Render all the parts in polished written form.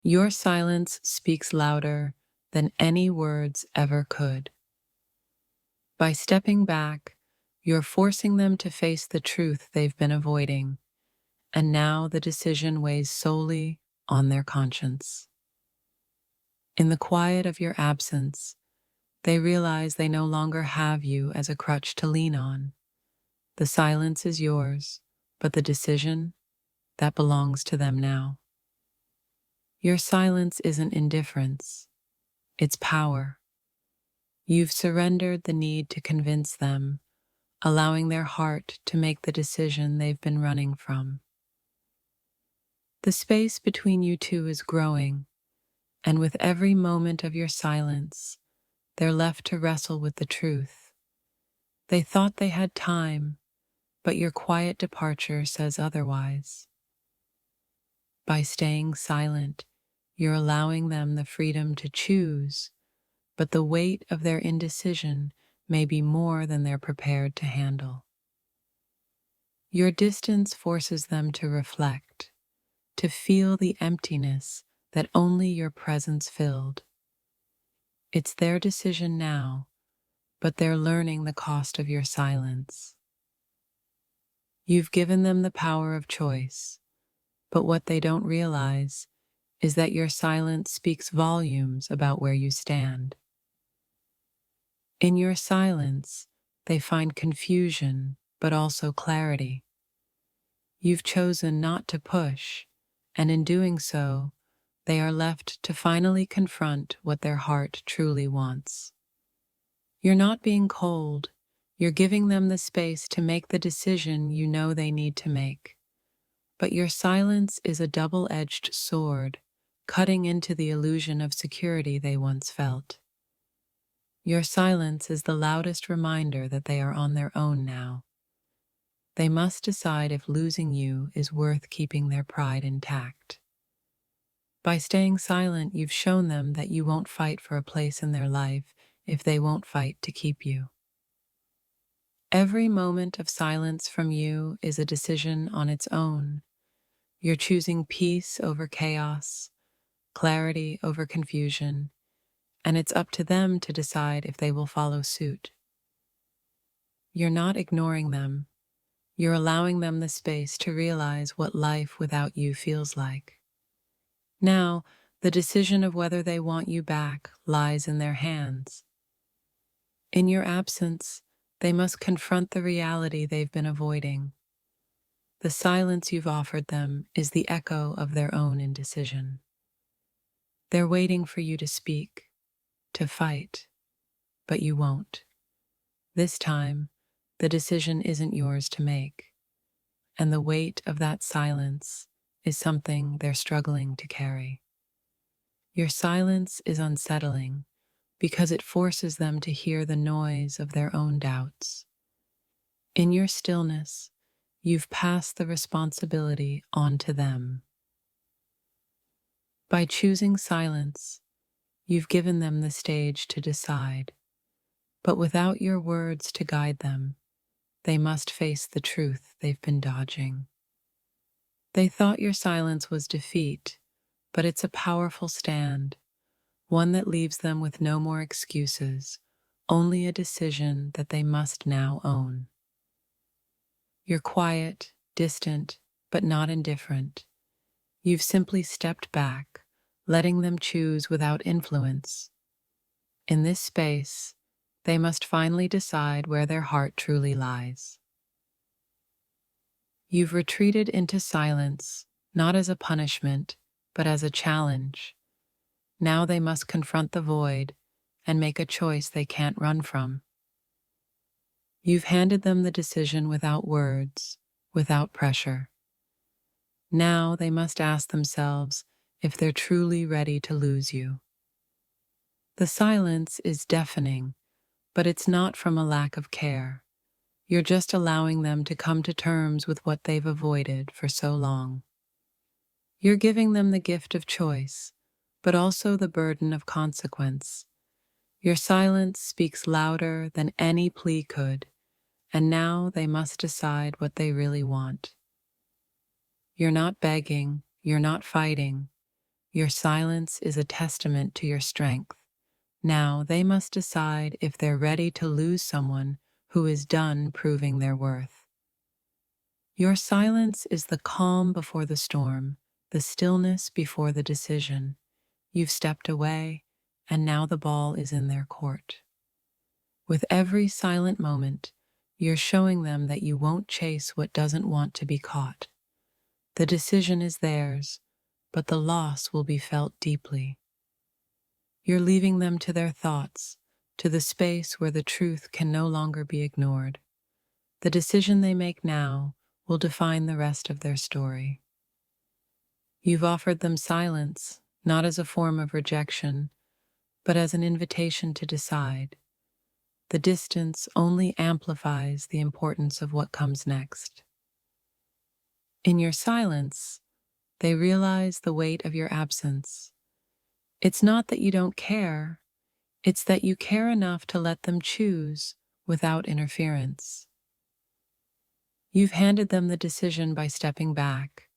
Your silence speaks louder than any words ever could. By stepping back, you're forcing them to face the truth they've been avoiding, and now the decision weighs solely on their conscience. In the quiet of your absence, they realize they no longer have you as a crutch to lean on. The silence is yours, but the decision, that belongs to them now. Your silence isn't indifference, it's power. You've surrendered the need to convince them, allowing their heart to make the decision they've been running from. The space between you two is growing, and with every moment of your silence, they're left to wrestle with the truth. They thought they had time, but your quiet departure says otherwise. By staying silent, you're allowing them the freedom to choose, but the weight of their indecision may be more than they're prepared to handle. Your distance forces them to reflect, to feel the emptiness that only your presence filled. It's their decision now, but they're learning the cost of your silence. You've given them the power of choice, but what they don't realize is that your silence speaks volumes about where you stand. In your silence, they find confusion, but also clarity. You've chosen not to push, and in doing so, they are left to finally confront what their heart truly wants. You're not being cold, you're giving them the space to make the decision you know they need to make. But your silence is a double-edged sword, cutting into the illusion of security they once felt. Your silence is the loudest reminder that they are on their own now. They must decide if losing you is worth keeping their pride intact. By staying silent, you've shown them that you won't fight for a place in their life if they won't fight to keep you. Every moment of silence from you is a decision on its own. You're choosing peace over chaos, clarity over confusion, and it's up to them to decide if they will follow suit. You're not ignoring them. You're allowing them the space to realize what life without you feels like. Now, the decision of whether they want you back lies in their hands. In your absence, they must confront the reality they've been avoiding. The silence you've offered them is the echo of their own indecision. They're waiting for you to speak, to fight, but you won't. This time, the decision isn't yours to make, and the weight of that silence is something they're struggling to carry. Your silence is unsettling because it forces them to hear the noise of their own doubts. In your stillness, you've passed the responsibility on to them. By choosing silence, you've given them the stage to decide, but without your words to guide them, they must face the truth they've been dodging. They thought your silence was defeat, but it's a powerful stand, one that leaves them with no more excuses, only a decision that they must now own. You're quiet, distant, but not indifferent. You've simply stepped back, letting them choose without influence. In this space, they must finally decide where their heart truly lies. You've retreated into silence, not as a punishment, but as a challenge. Now they must confront the void and make a choice they can't run from. You've handed them the decision without words, without pressure. Now they must ask themselves if they're truly ready to lose you. The silence is deafening, but it's not from a lack of care. You're just allowing them to come to terms with what they've avoided for so long. You're giving them the gift of choice, but also the burden of consequence. Your silence speaks louder than any plea could, and now they must decide what they really want. You're not begging, you're not fighting. Your silence is a testament to your strength. Now they must decide if they're ready to lose someone who is done proving their worth. Your silence is the calm before the storm, the stillness before the decision. You've stepped away, and now the ball is in their court. With every silent moment, you're showing them that you won't chase what doesn't want to be caught. The decision is theirs, but the loss will be felt deeply. You're leaving them to their thoughts, to the space where the truth can no longer be ignored. The decision they make now will define the rest of their story. You've offered them silence, not as a form of rejection, but as an invitation to decide. The distance only amplifies the importance of what comes next. In your silence, they realize the weight of your absence. It's not that you don't care, it's that you care enough to let them choose without interference. You've handed them the decision by stepping back,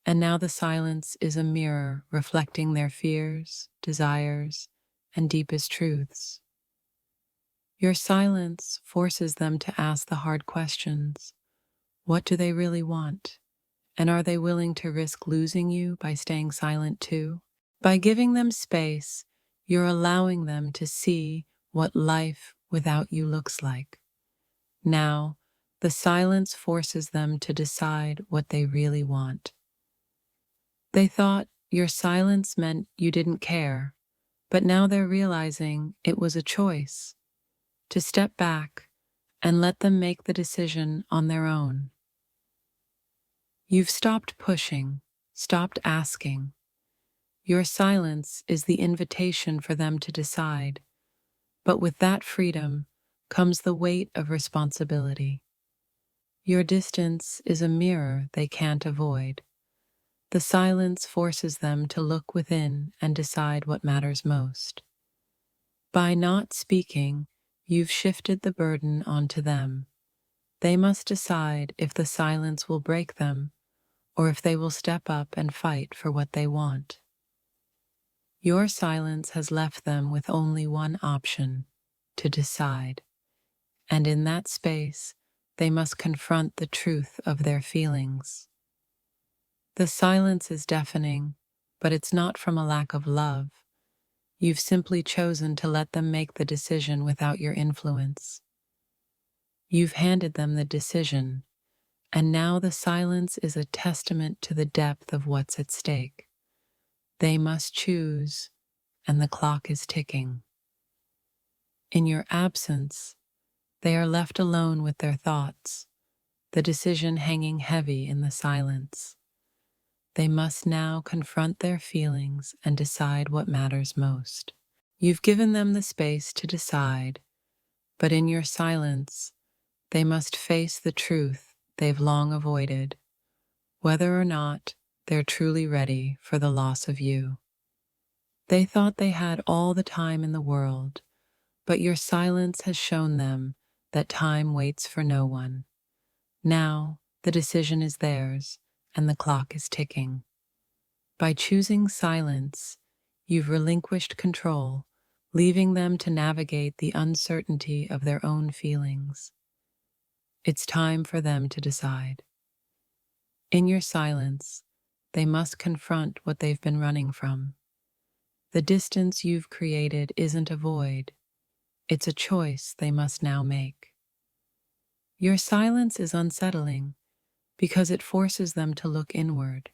and now the silence is a mirror reflecting their fears, desires, and deepest truths. Your silence forces them to ask the hard questions. What do they really want? And are they willing to risk losing you by staying silent too? By giving them space, you're allowing them to see what life without you looks like. Now, the silence forces them to decide what they really want. They thought your silence meant you didn't care, but now they're realizing it was a choice to step back and let them make the decision on their own. You've stopped pushing, stopped asking. Your silence is the invitation for them to decide, but with that freedom comes the weight of responsibility. Your distance is a mirror they can't avoid. The silence forces them to look within and decide what matters most. By not speaking, you've shifted the burden onto them. They must decide if the silence will break them or if they will step up and fight for what they want. Your silence has left them with only one option: to decide. And in that space, they must confront the truth of their feelings. The silence is deafening, but it's not from a lack of love. You've simply chosen to let them make the decision without your influence. You've handed them the decision, and now the silence is a testament to the depth of what's at stake. They must choose, and the clock is ticking. In your absence, they are left alone with their thoughts, the decision hanging heavy in the silence. They must now confront their feelings and decide what matters most. You've given them the space to decide, but in your silence, they must face the truth they've long avoided, whether or not they're truly ready for the loss of you. They thought they had all the time in the world, but your silence has shown them that time waits for no one. Now, the decision is theirs, and the clock is ticking. By choosing silence, you've relinquished control, leaving them to navigate the uncertainty of their own feelings. It's time for them to decide. In your silence, they must confront what they've been running from. The distance you've created isn't a void, it's a choice they must now make. Your silence is unsettling because it forces them to look inward.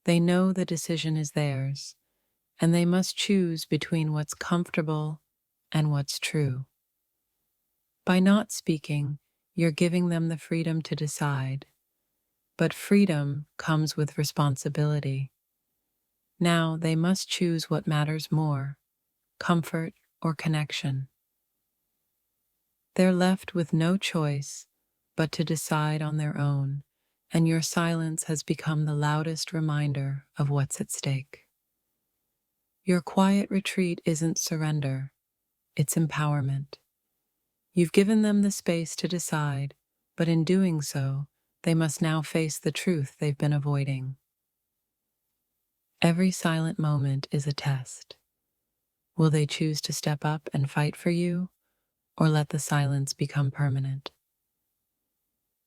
They know the decision is theirs, and they must choose between what's comfortable and what's true. By not speaking, you're giving them the freedom to decide, but freedom comes with responsibility. Now they must choose what matters more: comfort or connection. They're left with no choice but to decide on their own, and your silence has become the loudest reminder of what's at stake. Your quiet retreat isn't surrender, it's empowerment. You've given them the space to decide, but in doing so, they must now face the truth they've been avoiding. Every silent moment is a test. Will they choose to step up and fight for you, or let the silence become permanent?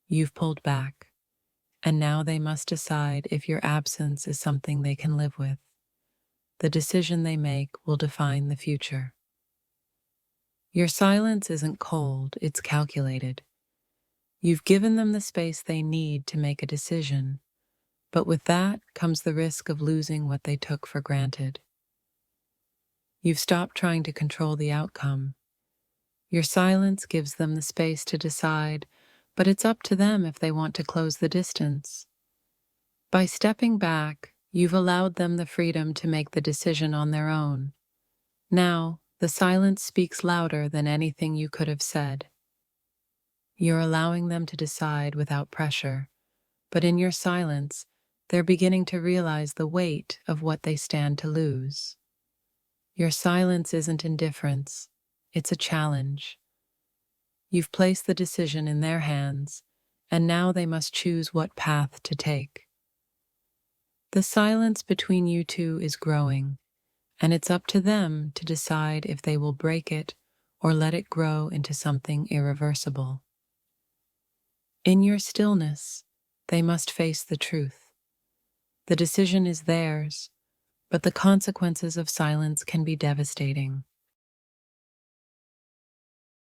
You've pulled back, and now they must decide if your absence is something they can live with. The decision they make will define the future. Your silence isn't cold, it's calculated. You've given them the space they need to make a decision, but with that comes the risk of losing what they took for granted. You've stopped trying to control the outcome. Your silence gives them the space to decide, but it's up to them if they want to close the distance. By stepping back, you've allowed them the freedom to make the decision on their own. Now, the silence speaks louder than anything you could have said. You're allowing them to decide without pressure, but in your silence, they're beginning to realize the weight of what they stand to lose. Your silence isn't indifference, it's a challenge. You've placed the decision in their hands, and now they must choose what path to take. The silence between you two is growing, and it's up to them to decide if they will break it or let it grow into something irreversible. In your stillness, they must face the truth. The decision is theirs, but the consequences of silence can be devastating.